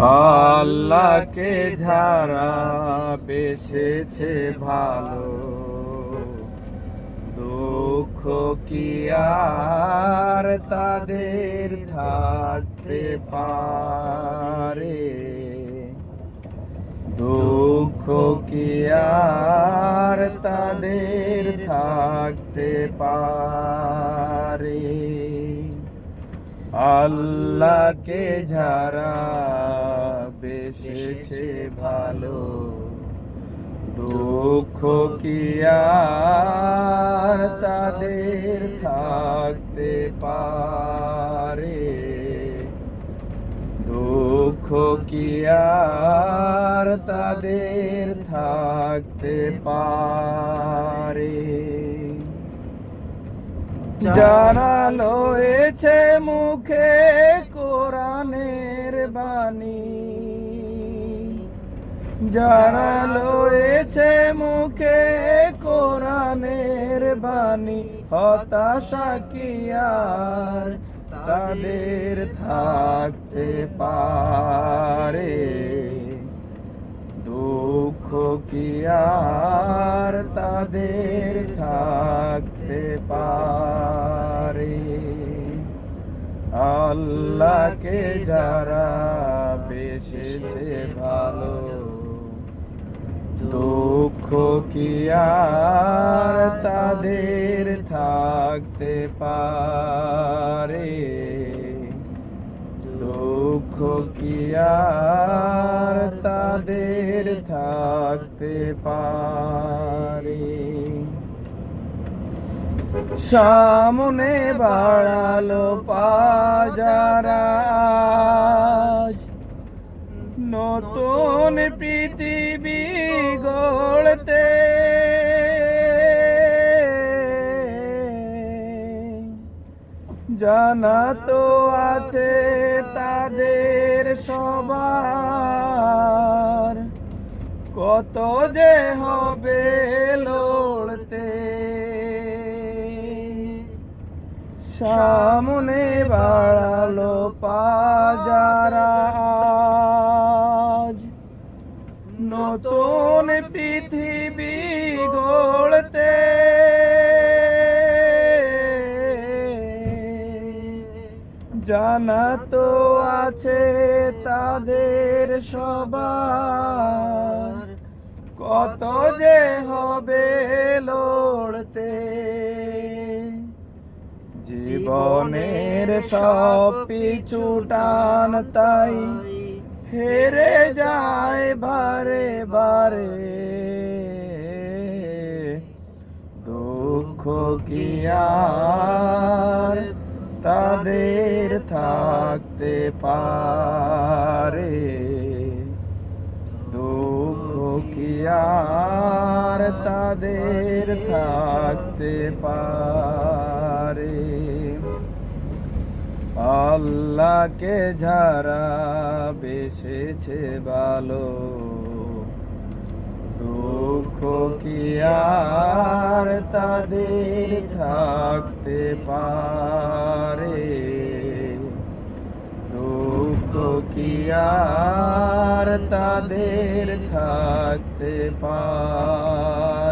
আল্লাহকে যারা বেসেছে ভালো, দুঃখ কি আর তাদের থাকতে পারে? দুঃখ কি আর তাদের থাকতে পারে? আল্লাহকে যারা বেসেছে ভালো, দুঃখ কি আর তাদের থাকতে পারে? দুঃখ কি আর তাদের থাকতে পারে? যারা লয়েছে মুখে কোরআনের বাণী, যারা লয়েছে মুখে কোরআনের বাণী, হতাশা কি আর তাদের থাকতে পারে? দুঃখ কি আর তাদের থাকতে পারে? আল্লাহকে যারা বেসেছে ভালো, দুঃখ কি আর তাদের থাকতে পারে? দুঃখ কি আর তাদের থাকতে পারে? সামনে বাড়ালো পাজারা, নতুন পৃথিবী গড়তে, জানা তো আছে তাদের সবার, কত যে হবে লড়তে। সামনে বাড়ালো পাজারা, নতুন পৃথিবী গড়তে, জানা তো আছে তাদের সবার, কত যে হবে লড়তে। জীবনের সব পিছু টান তাই হেরে যায় বারে বারে, দুঃখ কি আর তাদের থাকতে পারে? দুঃখ কি আর তাদের থাকতে পারে? আল্লাহকে যারা বেসেছে ভালো, দুঃখ কি আর তাদের থাকতে পারে? দুঃখ কি আর তাদের থাকতে পারে?